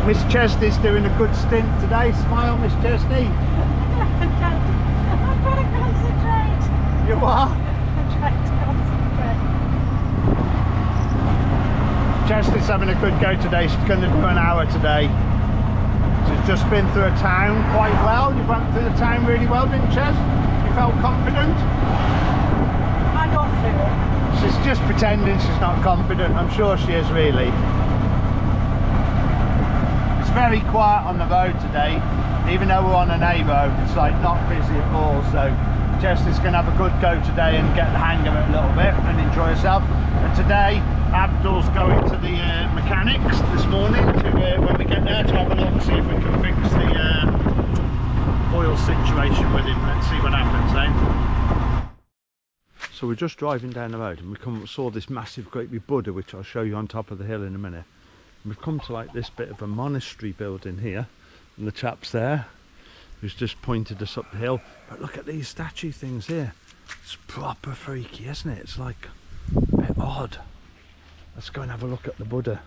Miss Chesney's doing a good stint today. Smile, Miss Chesney. I'm trying to concentrate. You are? I'm trying to concentrate. Chesney's having a good go today. She's going to do an hour today. She's just been through a town quite well. You went through the town really well, didn't you, Ches? You felt confident? I don't feel it. She's just pretending she's not confident. I'm sure she is really. It's very quiet on the road today. Even though we're on an A road, it's like not busy at all. So Chesney's going to have a good go today and get the hang of it a little bit and enjoy herself. And today Abdul's going to the mechanics this morning to when we get there to have a look and see if we can fix the oil situation with him. Let's see what happens then. So we're just driving down the road and we saw this massive great big Buddha, which I'll show you on top of the hill in a minute. And we've come to like this bit of a monastery building here, and the chap's there who's just pointed us up the hill. But look at these statue things here. It's proper freaky, isn't it? It's like a bit odd. Let's go and have a look at the Buddha.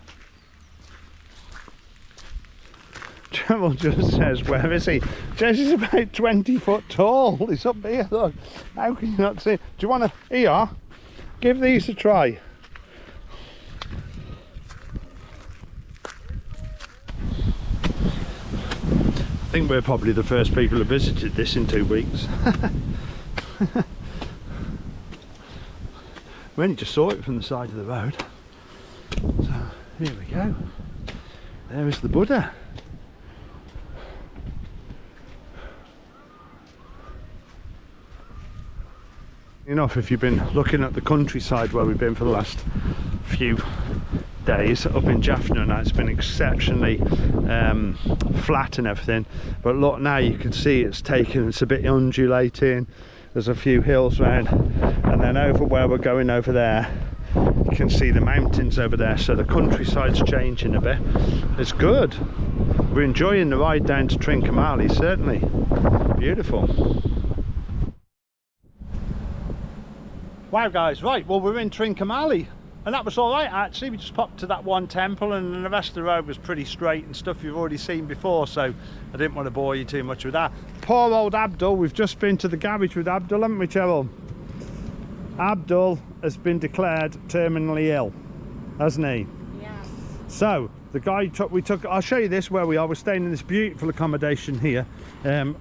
Trevor just says, where is he? Jess is about 20 foot tall. He's up here, look. How can you not see? Do you want to, here you are. Give these a try. I think we're probably the first people who visited this in 2 weeks. We only just saw it from the side of the road. So here we go. There is the Buddha. Enough if you've been looking at the countryside where we've been for the last few days up in Jaffna, now it's been exceptionally flat and everything, but look, now you can see it's a bit undulating. There's a few hills round, and then over where we're going over there you can see the mountains over there, so the countryside's changing a bit. It's good. We're enjoying the ride down to Trincomalee, certainly. Beautiful. Wow guys, right, well we're in Trincomalee and that was alright actually. We just popped to that one temple and then the rest of the road was pretty straight and stuff you've already seen before, so I didn't want to bore you too much with that. Poor old Abdul, we've just been to the garage with Abdul, haven't we, Cheryl? Abdul has been declared terminally ill, hasn't he? Yeah. So the guy I'll show you this where we are. We're staying in this beautiful accommodation here.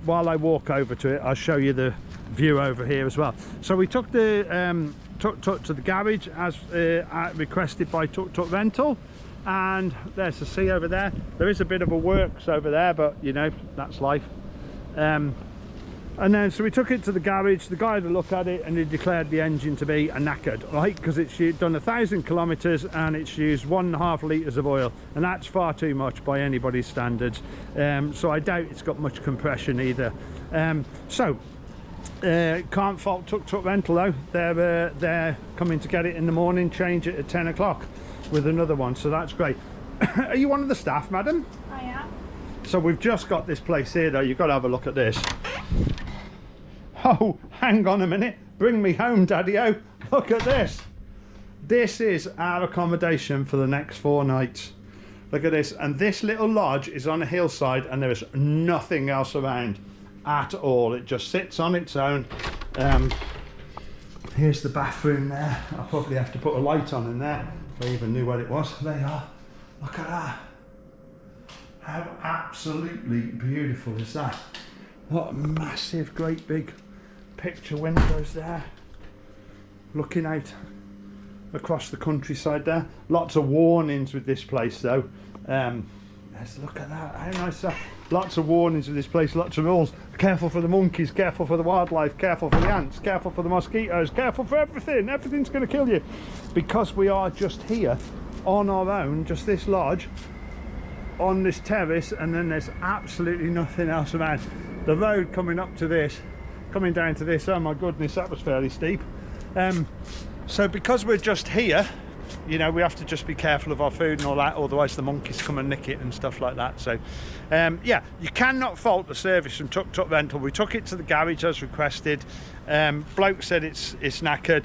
While I walk over to it, I'll show you the view over here as well. So we took the Tuk-Tuk to the garage as requested by Tuk-Tuk rental, and there's the sea over there. There is a bit of a works over there, but you know, that's life. And then so we took it to the garage. The guy had a look at it and he declared the engine to be a knackered, right, because it's done 1,000 kilometers and it's used 1.5 litres of oil, and that's far too much by anybody's standards. So I doubt it's got much compression either. Can't fault Tuk-Tuk rental though. They're coming to get it in the morning, change it at 10 o'clock with another one, so that's great. Are you one of the staff, madam? I am. So we've just got this place here though. You've got to have a look at this. Oh, hang on a minute, bring me home, daddy-o. Look at this. This is our accommodation for the next 4 nights. Look at this, and this little lodge is on a hillside and there is nothing else around at all. It just sits on its own. Here's the bathroom there. I'll probably have to put a light on in there if I even knew what it was. There you are. Look at that. How absolutely beautiful is that? What massive great big picture windows there, looking out across the countryside there. Lots of warnings with this place though. Let's look at that, how nice that. Lots of warnings with this place, lots of rules. Careful for the monkeys, careful for the wildlife, careful for the ants, careful for the mosquitoes, careful for everything. Everything's going to kill you. Because we are just here on our own, just this lodge on this terrace, and then there's absolutely nothing else around. The road coming up to this, coming down to this, oh my goodness, that was fairly steep. So because we're just here, you know, we have to just be careful of our food and all that, otherwise the monkeys come and nick it and stuff like that. So yeah, you cannot fault the service from Tuk-Tuk Rental. We took it to the garage as requested. Bloke said it's knackered.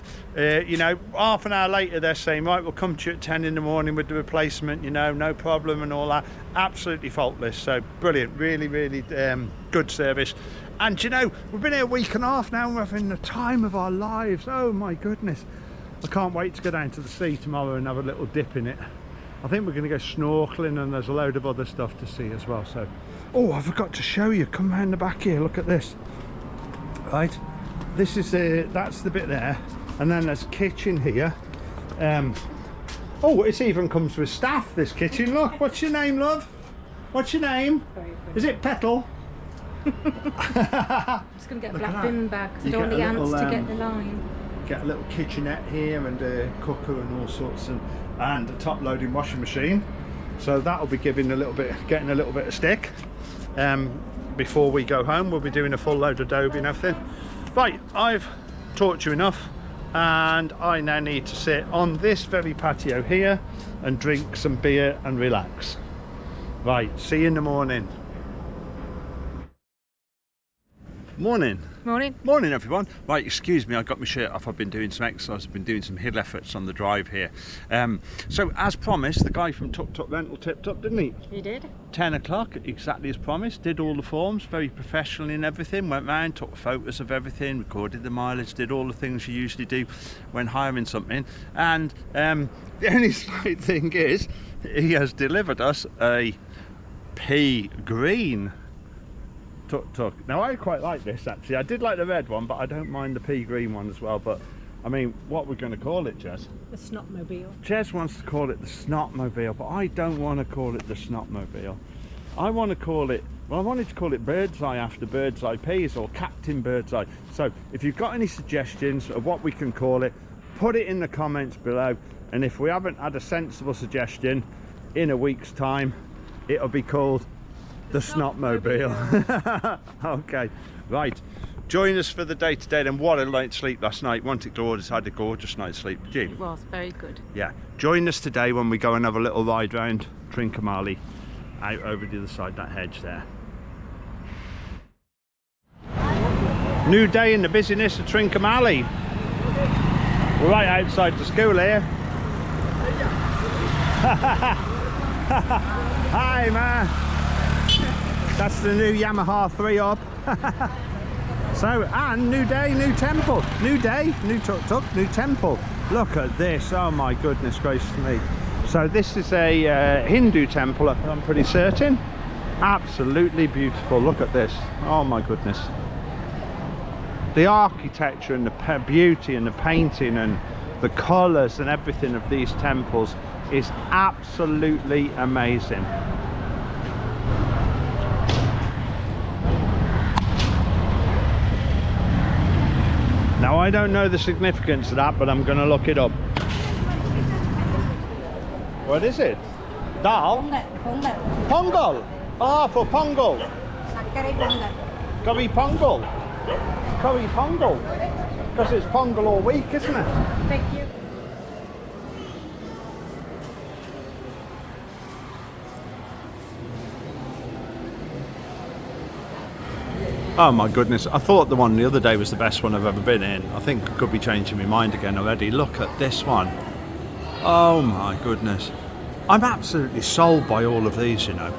You know, half an hour later they're saying, right, we'll come to you at 10 in the morning with the replacement, you know, no problem and all that. Absolutely faultless. So brilliant, really good service. And you know, we've been here a week and a half now and we're having the time of our lives. Oh my goodness, I can't wait to go down to the sea tomorrow and have a little dip in it. I think we're going to go snorkeling, and there's a load of other stuff to see as well. So, oh, I forgot to show you, come round the back here, look at this. Right, this is that's the bit there, and then there's a kitchen here. Oh, it even comes with staff, this kitchen. Look, what's your name, love? What's your name? Is it Petal? I'm just going to get a black bin bag because I don't want the ants to get the line. Get a little kitchenette here and a cooker and all sorts, and a top loading washing machine. So that'll be getting a little bit of stick. Before we go home, we'll be doing a full load of Adobe and everything. Right, I've talked to you enough, and I now need to sit on this very patio here and drink some beer and relax. Right, see you in the morning. Morning. Morning everyone. Right, excuse me, I got my shirt off. I've been doing some exercise, I've been doing some hill efforts on the drive here. So as promised, the guy from Tuk-Tuk Rental tipped up, didn't he? He did. 10 o'clock, exactly as promised. Did all the forms, very professionally and everything. Went round, took photos of everything, recorded the mileage, did all the things you usually do when hiring something. And the only slight thing is, he has delivered us a pea green Tuk-Tuk. Now I quite like this actually. I did like the red one, but I don't mind the pea green one as well. But I mean, what we're going to call it, Jez? The Snotmobile. Jez wants to call it the Snotmobile, but I don't want to call it the Snotmobile. I want to call it, well, I wanted to call it Birdseye after Birdseye Peas, or Captain Birdseye. So if you've got any suggestions of what we can call it, put it in the comments below. And if we haven't had a sensible suggestion, in a week's time, it'll be called the Snotmobile. Okay, right. Join us for the day today. And what a night's sleep last night. Wanted glorious, had a gorgeous night's sleep. Did you? It was very good. Yeah. Join us today when we go and have a little ride round Trincomalee, out over the other side, that hedge there. New day in the busyness of Trincomalee. We're right outside the school here. Hi, man. That's the new Yamaha 3-up. So, and new day, new temple. New day, new Tuk-Tuk, new temple. Look at this, oh my goodness gracious me. So this is a Hindu temple, I'm pretty certain. Absolutely beautiful, look at this. Oh my goodness. The architecture and the beauty and the painting and the colours and everything of these temples is absolutely amazing. Now I don't know the significance of that, but I'm going to look it up. What is it? Dal? Pongal. Ah, for pongal. Curry pongal. Curry pongal. Because it's pongal all week, isn't it? Thank you. Oh my goodness, I thought the one the other day was the best one I've ever been in. I think I could be changing my mind again already. Look at this one. Oh my goodness. I'm absolutely sold by all of these, you know.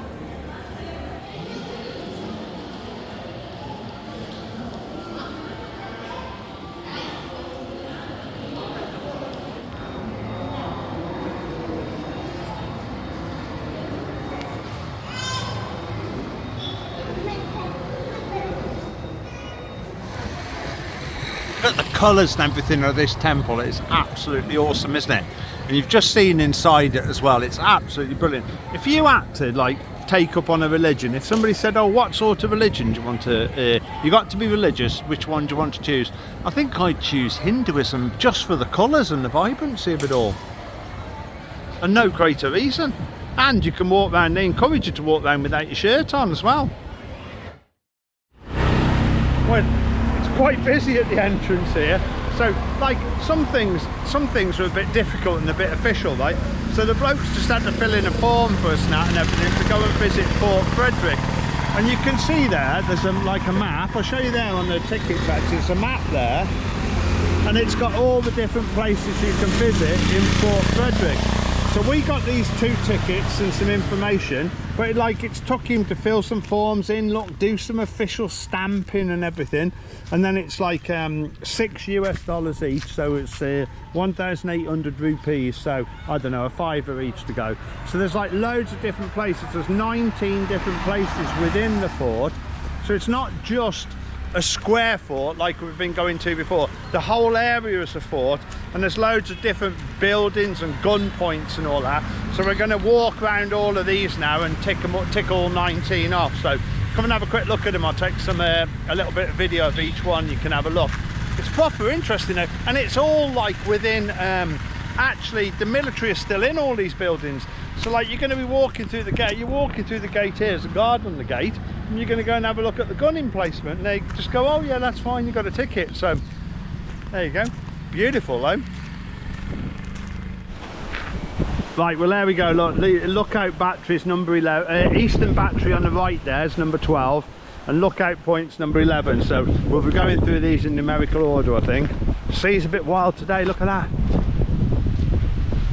Look at the colours and everything of this temple. It's absolutely awesome, isn't it? And you've just seen inside it as well. It's absolutely brilliant. If you had to like take up on a religion, if somebody said, oh, what sort of religion do you want to you got to be religious, which one do you want to choose? I think I'd choose Hinduism, just for the colours and the vibrancy of it all, and no greater reason. And you can walk around, they encourage you to walk around without your shirt on as well. Well, quite busy at the entrance here, So like some things are a bit difficult and a bit official, right? So the blokes just had to fill in a form for us now and everything to go and visit Fort Frederick. And you can see there's like a map. I'll show you there on the ticket badge. There's a map there, and it's got all the different places you can visit in Fort Frederick. So we got these 2 tickets and some information, but it took him to fill some forms in, look, do some official stamping and everything, and then it's like $6 US each, so it's 1,800 rupees, so I don't know, a £5 each to go. So there's like loads of different places. There's 19 different places within the fort, so it's not just a square fort like we've been going to before. The whole area is a fort, and there's loads of different buildings and gun points and all that. So we're going to walk around all of these now and tick all 19 off. So come and have a quick look at them. I'll take some a little bit of video of each one. You can have a look. It's proper interesting, and it's all like within actually the military is still in all these buildings. So like you're going to be walking through the gate, you're walking through the gate here, there's a guard on the gate, and you're going to go and have a look at the gun emplacement, and they just go, oh yeah, that's fine, you got a ticket. So there you go. Beautiful though. Right, well there we go. Look, the lookout battery is number 11, eastern battery on the right there is number 12, and lookout point's number 11. So we'll be going through these in numerical order, I think. The sea's a bit wild today, look at that.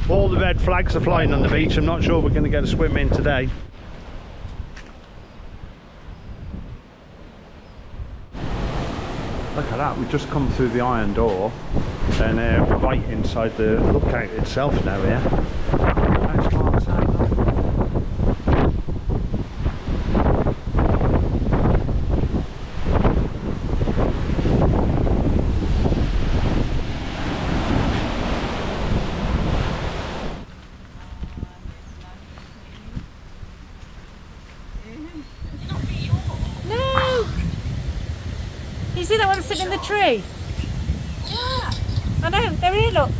All the red flags are flying on the beach. I'm not sure we're going to get a swim in today. Look at that, we've just come through the iron door and we're right inside the lookout itself now here. Nice parts, You see that one sitting in the tree? Yeah. I know, they're here, look.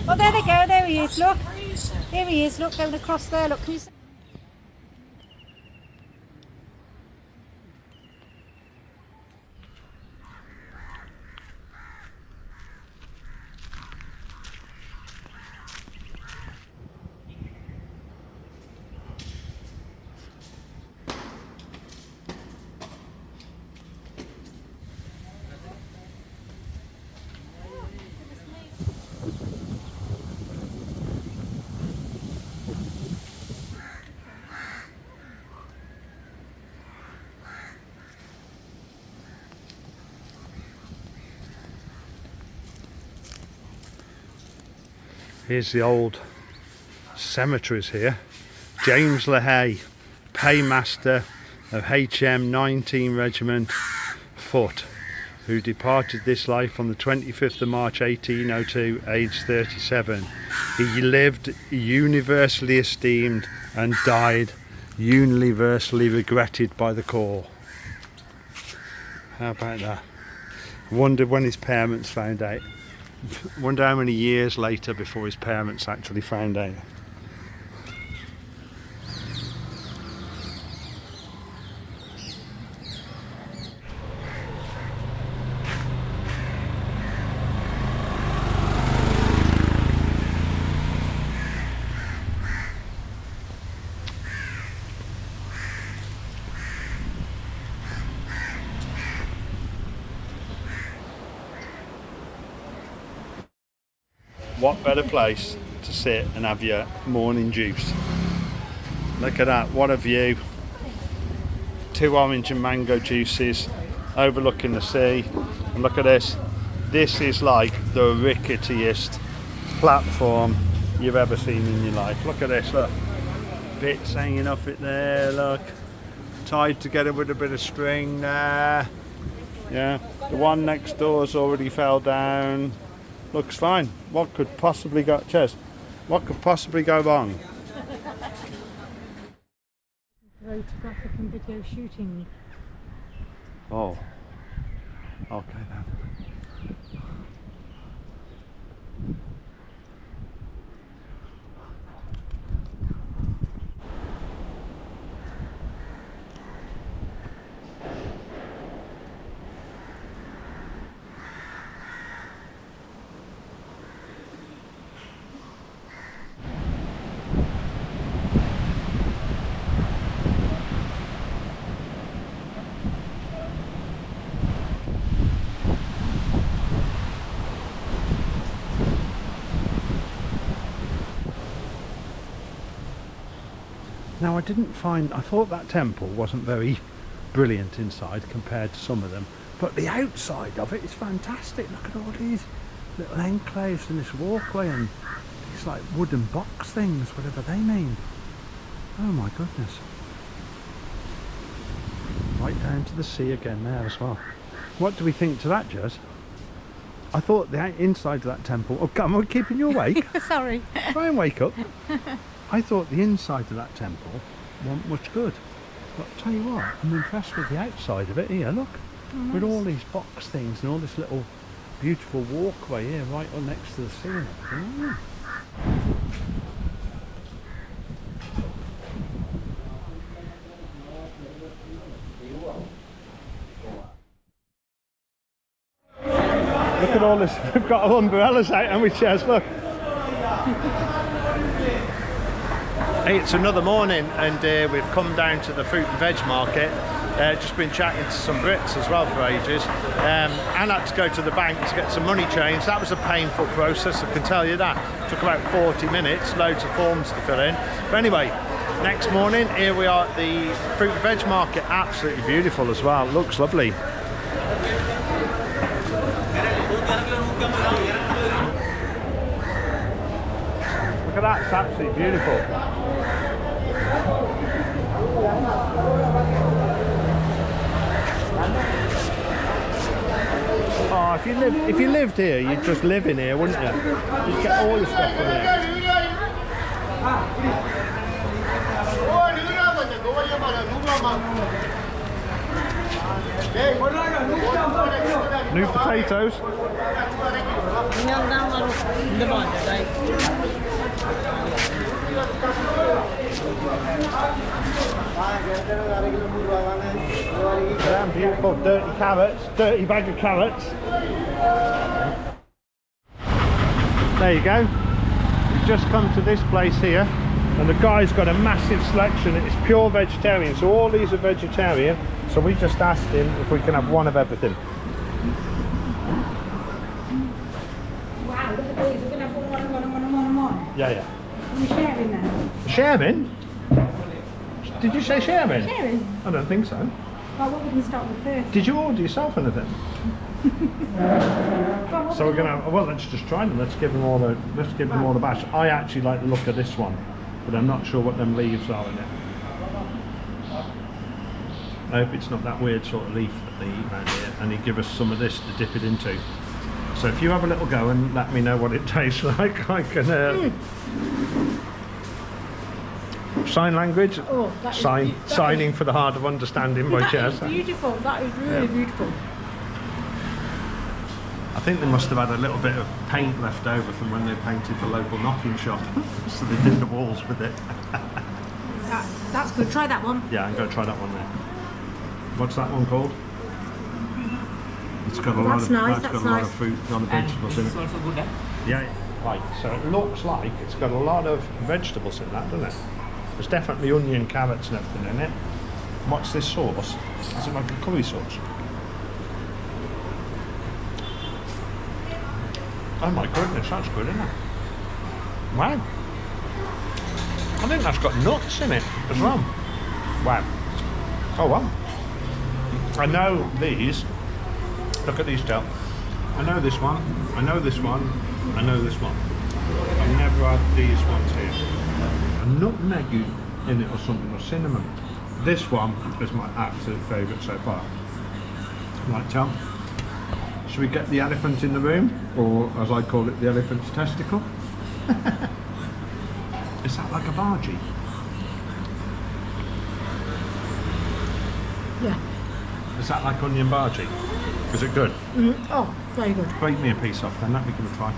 Oh, there they go, there he is, look. Crazy. Here he is, look, going across there, look. Can you see? Here's the old cemeteries here. James LaHaye, paymaster of HM 19 Regiment Foot, who departed this life on the 25th of March 1802, aged 37. He lived universally esteemed and died universally regretted by the Corps. How about that? Wonder when his parents found out. Wonder how many years later before his parents actually found out. What better place to sit and have your morning juice? Look at that, what a view. 2 orange and mango juices overlooking the sea. And look at this. This is like the ricketiest platform you've ever seen in your life. Look at this, look. Bits hanging off it there, look. Tied together with a bit of string there. Yeah, the one next door's already fell down. Looks fine. What could possibly go, Ches? What could possibly go wrong? Photographic and video shooting. Oh, okay then. Now I thought that temple wasn't very brilliant inside compared to some of them, but the outside of it is fantastic. Look at all these little enclaves and this walkway and these like wooden box things, whatever they mean. Oh my goodness. Right down to the sea again there as well. What do we think to that, Jez? I thought the inside of that temple... Oh, come on, keeping you awake. Sorry. Try and wake up. I thought the inside of that temple wasn't much good. But I'll tell you what, I'm impressed with the outside of it here, look. Oh, nice. With all these box things and all this little beautiful walkway here right on next to the sea and everything. Look at all this, we've got our umbrellas out and we chairs, look. Hey, it's another morning and we've come down to the fruit and veg market. Just been chatting to some Brits as well for ages. And had to go to the bank to get some money changed. That was a painful process, I can tell you that. It took about 40 minutes, loads of forms to fill in. But anyway, next morning, here we are at the fruit and veg market. Absolutely beautiful as well, looks lovely. Look at that, it's absolutely beautiful. Oh, if you lived here, you'd just live in here, wouldn't you? You'd get all your stuff from here. New potatoes. Damn beautiful, dirty carrots, dirty bag of carrots. There you go. We've just come to this place here and the guy's got a massive selection. It's pure vegetarian, so all these are vegetarian. So we just asked him if we can have one of everything. Wow, look at these. We're going to have one. Yeah, yeah. We're sharing now. Sharing? Did you say sharing? Sharing? I don't think so. Well, what we can start with first. Did you order yourself anything? So we're gonna. Well, let's just try them. Let's give them all the. Let's give them all the bash. I actually like the look of this one, but I'm not sure what them leaves are in it. I hope it's not that weird sort of leaf that they eat around here, and they give us some of this to dip it into. So if you have a little go and let me know what it tastes like, I can. Sign language. Oh, Signing for the hard of understanding by Jez. That is beautiful. That is really beautiful. I think they must have had a little bit of paint left over from when they painted the local knocking shop, so they did the walls with it. That's good. Try that one. Yeah, I'm going to try that one there. What's that one called? It's got a lot of nice. got a lot of fruit, a lot of vegetables in it. Also good, eh? Yeah, right. So it looks like it's got a lot of vegetables in that, doesn't it? There's definitely onion, carrots, and everything in it. What's this sauce? Is it like a curry sauce? Oh my goodness, that's good, isn't it? Wow. I think that's got nuts in it as well. Wow. Oh wow. I know these. Look at these, Del. I know this one. I know this one. I know this one. I've never had these ones here. A nutmeg in it or something, or cinnamon. This one is my absolute favourite so far. Right, Tom? Should we get the elephant in the room, or as I call it, the elephant's testicle? Is that like a bargee? Yeah. Is that like onion bargee? Is it good? Mm-hmm. Oh, very good. Break me a piece off then, let me give it a try.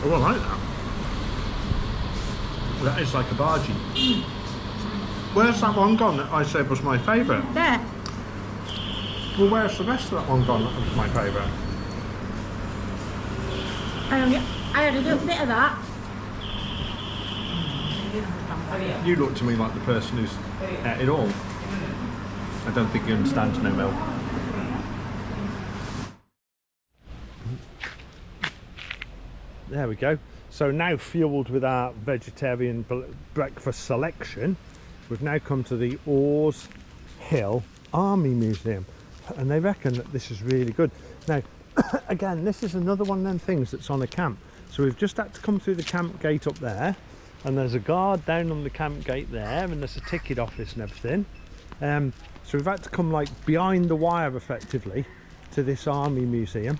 Oh, I like that. That is like a bargee. Mm. Where's that one gone that I said was my favourite? There. Well, where's the rest of that one gone that was my favourite? I had a little bit of that. You look to me like the person who's at it all. I don't think he understands no milk. There we go. So now, fueled with our vegetarian breakfast selection, we've now come to the Ors Hill Army Museum, and they reckon that this is really good. Now again, this is another one of them things that's on a camp, so we've just had to come through the camp gate up there, and there's a guard down on the camp gate there, and there's a ticket office and everything. So we've had to come like behind the wire effectively to this army museum.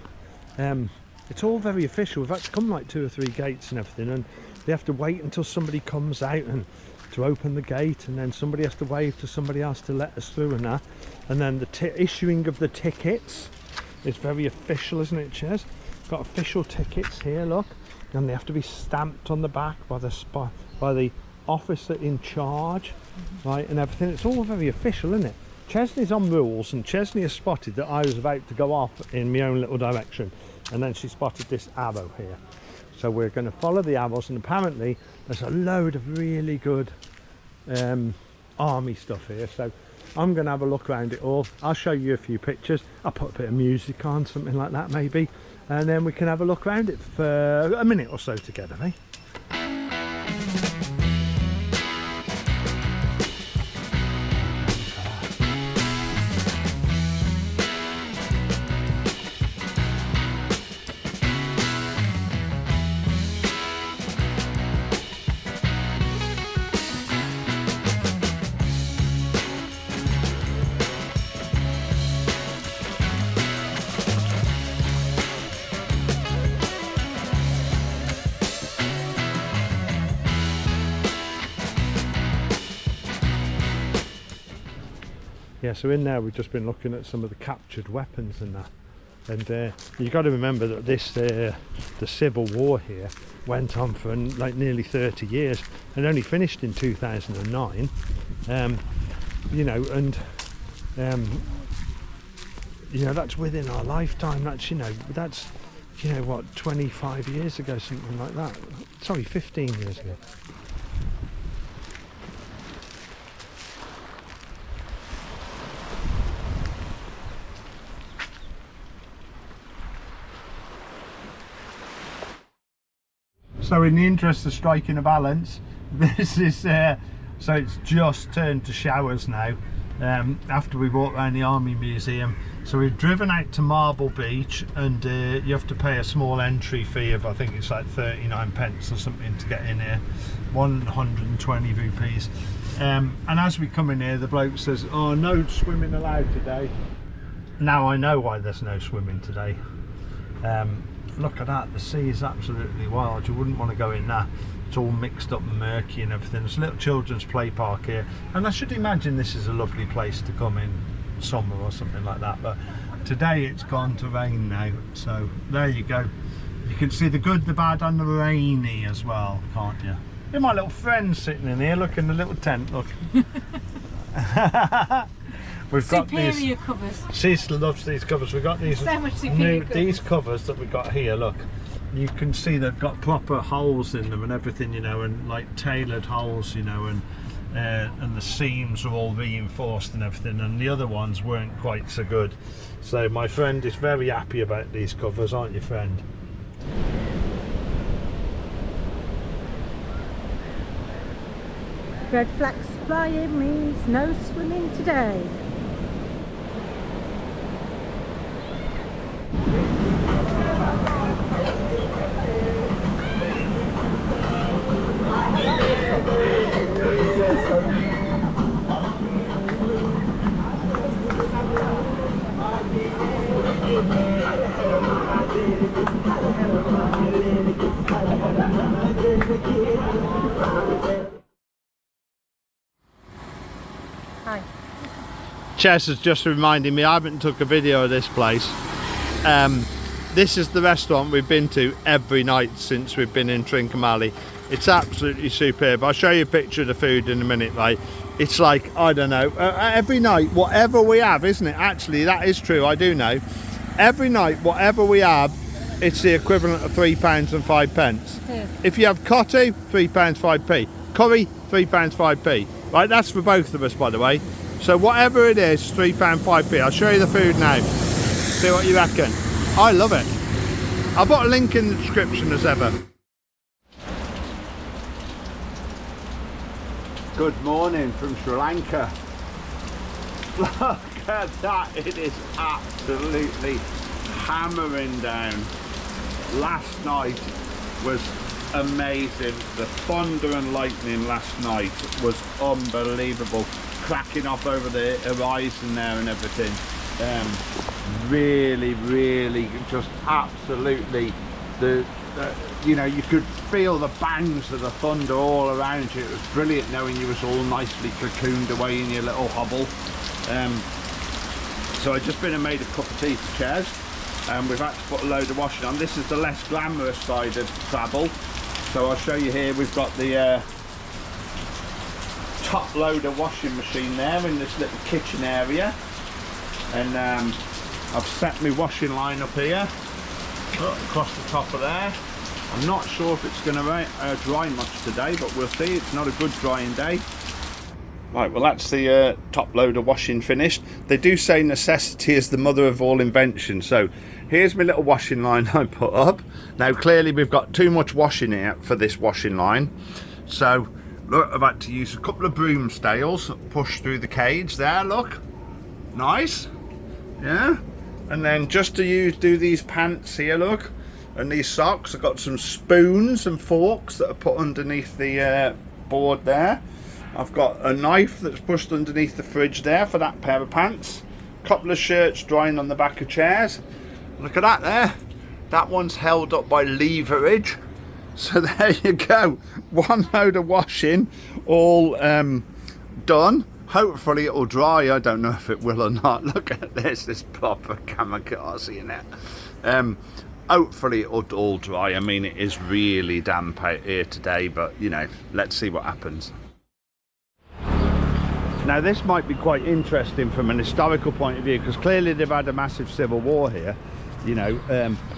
It's all very official. We've had to come like 2 or 3 gates and everything, and they have to wait until somebody comes out and to open the gate, and then somebody has to wave to somebody else to let us through and that. And then the issuing of the tickets is very official, isn't it, Ches? Got official tickets here, look, and they have to be stamped on the back by the officer in charge, right, and everything. It's all very official, isn't it? Chesney's on rules, and Chesney has spotted that I was about to go off in my own little direction, and then she spotted this arrow here. So we're going to follow the arrows, and apparently there's a load of really good army stuff here. So I'm going to have a look around it all. I'll show you a few pictures. I'll put a bit of music on, something like that maybe, and then we can have a look around it for a minute or so together, eh? Yeah, so in there we've just been looking at some of the captured weapons and that, and you got to remember that this the Civil War here went on for like nearly 30 years and only finished in 2009. You know, and you know, that's within our lifetime. That's, you know, what, 25 years ago, something like that. Sorry, 15 years ago. So in the interest of striking a balance, this is so it's just turned to showers now, after we walked around the Army Museum. So we've driven out to Marble Beach, and you have to pay a small entry fee of, I think it's like 39 pence or something to get in here, 120 rupees. And as we come in here, the bloke says, oh, no swimming allowed today. Now I know why there's no swimming today. Look at that, the sea is absolutely wild. You wouldn't want to go in there. It's all mixed up and murky and everything. There's a little children's play park here, and I should imagine this is a lovely place to come in summer or something like that, but today it's gone to rain now, so there you go. You can see the good, the bad and the rainy as well, can't you? Here's my little friend sitting in here, look, in the little tent, look. We've got these covers. She loves these covers. We've got these so much these covers that we've got here. Look, you can see they've got proper holes in them and everything, you know, and like tailored holes, you know, and the seams are all reinforced and everything. And the other ones weren't quite so good. So my friend is very happy about these covers, aren't you, friend? Red flags flying means no swimming today. Hi. Chess has just reminded me I haven't took a video of this place. This is the restaurant we've been to every night since we've been in Trincomalee. It's absolutely superb. I'll show you a picture of the food in a minute, right? It's like, I don't know, every night, whatever we have, isn't it? Actually, that is true, I do know. Every night, whatever we have, it's the equivalent of £3 and 5 pence. Yes. If you have cotti, £3 5p. Curry, £3 5p. Right, that's for both of us, by the way. So whatever it is, £3 5p. I'll show you the food now. See what you reckon. I love it. I'll put a link in the description as ever. Good morning from Sri Lanka. Look at that, it is absolutely hammering down. Last night was amazing. The thunder and lightning last night was unbelievable, cracking off over the horizon there and everything. Really just absolutely you know, you could feel the bangs of the thunder all around you. It was brilliant knowing you was all nicely cocooned away in your little hovel. So I've just been and made a cup of tea for chairs, and we've had to put a load of washing on. This is the less glamorous side of travel, so I'll show you here. We've got the top loader washing machine there in this little kitchen area, and I've set my washing line up here across the top of there. I'm not sure if it's going to dry much today, but we'll see. It's not a good drying day. Right, well that's the top loader washing finished. They do say necessity is the mother of all invention, so here's my little washing line I put up. Now clearly we've got too much washing here for this washing line, so look, I've had to use a couple of broom stails, push through the cage there, look, nice, yeah. And then just to do these pants here, look, and these socks, I've got some spoons and forks that are put underneath the board there. I've got a knife that's pushed underneath the fridge there for that pair of pants. A couple of shirts drying on the back of chairs. Look at that there. That one's held up by leverage. So there you go. One load of washing, all done. Hopefully it'll dry. I don't know if it will or not. Look at this proper kamikaze in it. Hopefully it'll all dry. I mean, it is really damp out here today, but you know, let's see what happens. Now this might be quite interesting from an historical point of view, because clearly they've had a massive civil war here, you know,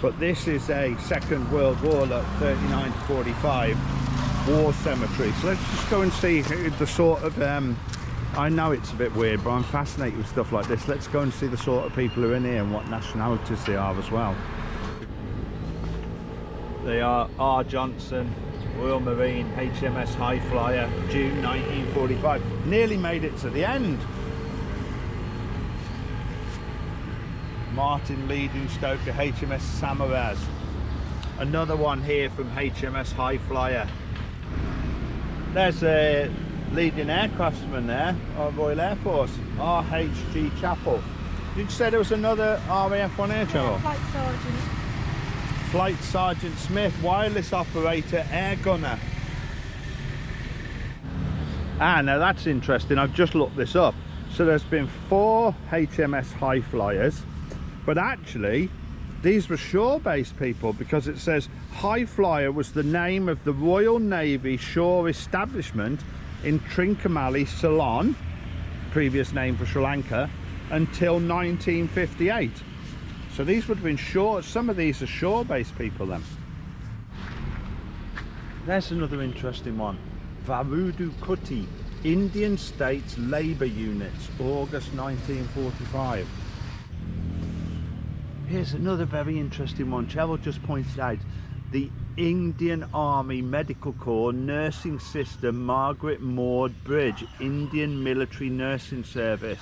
but this is a Second World War, like 39 to 45 war cemetery. So let's just go and see the sort of I know it's a bit weird, but I'm fascinated with stuff like this. Let's go and see the sort of people who are in here and what nationalities they are as well. They are R. Johnson, Royal Marine, HMS High Flyer, June 1945. Nearly made it to the end. Martin Leading Stoker, HMS Samaras. Another one here from HMS High Flyer. There's a leading aircraftsman there, our Royal Air Force, RHG Chapel. Did you say there was another RAF one here, Trevor? Flight Sergeant. Flight Sergeant Smith, wireless operator, air gunner. Ah, now that's interesting. I've just looked this up. So there's been 4 HMS High Flyers, but actually these were shore-based people, because it says High Flyer was the name of the Royal Navy shore establishment in Trincomalee, Ceylon, previous name for Sri Lanka, until 1958. So these would have been shore, some of these are shore-based people then. There's another interesting one. Varudu Kuti, Indian States Labour Units, August 1945. Here's another very interesting one. Cheryl just pointed out the Indian Army Medical Corps Nursing Sister Margaret Maud Bridge, Indian Military Nursing Service.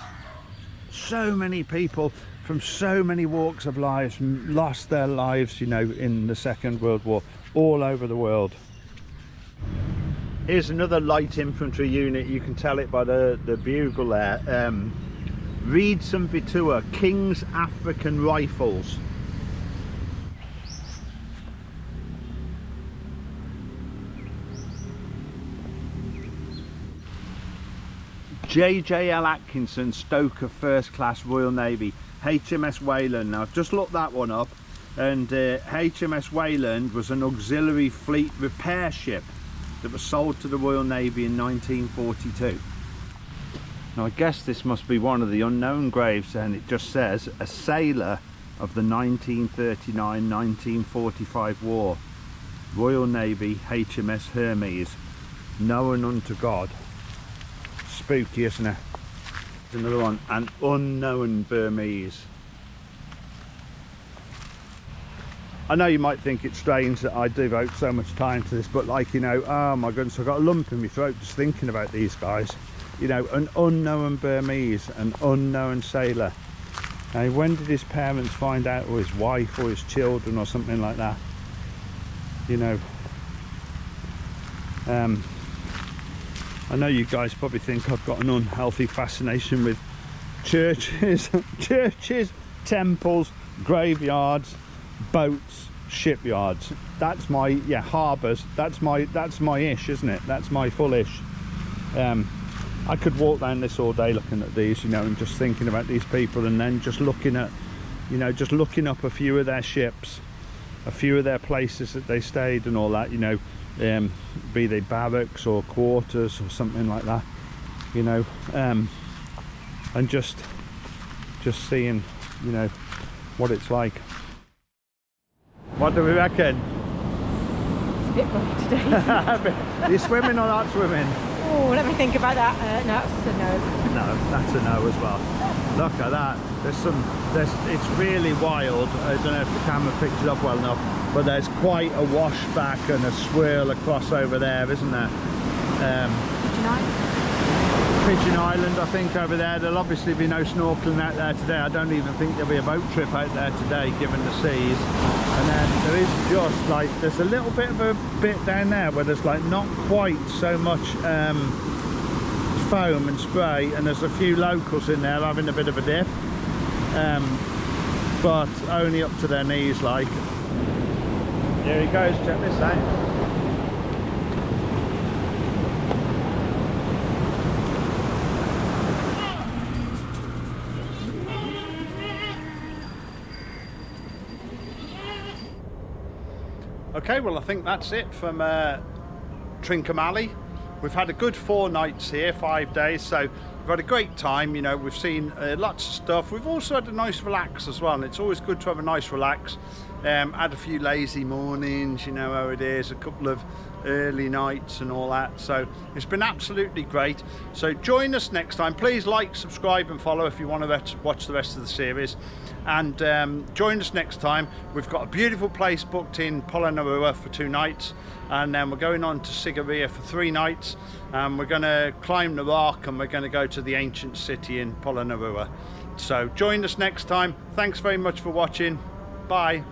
So many people from so many walks of life lost their lives, you know, in the Second World War, all over the world. Here's another light infantry unit. You can tell it by the bugle there. Reeds and Vitua, King's African Rifles. JJL Atkinson, Stoker First Class Royal Navy, HMS Wayland. Now I've just looked that one up, and HMS Wayland was an auxiliary fleet repair ship that was sold to the Royal Navy in 1942. Now I guess this must be one of the unknown graves, and it just says a sailor of the 1939-1945 war, Royal Navy HMS Hermes. known unto God. Spooky, isn't it? There's another one, an unknown Burmese. I know you might think it's strange that I devote so much time to this, but like, you know, oh my goodness, I've got a lump in my throat just thinking about these guys. You know, an unknown Burmese, an unknown sailor. Now, when did his parents find out, or his wife, or his children, or something like that? You know, I know you guys probably think I've got an unhealthy fascination with churches, churches, temples, graveyards, boats, shipyards. That's my, yeah, harbours. That's my ish, isn't it? That's my full ish. I could walk down this all day looking at these, you know, and just thinking about these people, and then just looking at, you know, just looking up a few of their ships, a few of their places that they stayed and all that, you know, be they barracks or quarters or something like that, you know, and just seeing, you know, what it's like. What do we reckon? It's a bit rough today. Are you swimming or not swimming? Oh, let me think about that. No, that's a no. No, that's a no as well. Look at that. It's really wild. I don't know if the camera picks it up well enough, but there's quite a washback and a swirl across over there, isn't there? Pigeon Island, I think, over there. There'll obviously be no snorkeling out there today. I don't even think there'll be a boat trip out there today, given the seas. And then there is just like, there's a little bit of a bit down there where there's like not quite so much foam and spray, and there's a few locals in there having a bit of a dip, but only up to their knees like. Here he goes, check this out. Okay, well, I think that's it from Trincomalee. We've had a good 4 nights here, 5 days, so we've had a great time. You know, we've seen lots of stuff. We've also had a nice relax as well, and it's always good to have a nice relax. Had a few lazy mornings, you know how it is, a couple of early nights and all that, so it's been absolutely great. So join us next time. Please like, subscribe and follow if you want to watch the rest of the series, and join us next time. We've got a beautiful place booked in Polonnaruwa for 2 nights, and then we're going on to Sigiriya for 3 nights, and we're going to climb the rock, and we're going to go to the ancient city in Polonnaruwa. So join us next time. Thanks very much for watching. Bye.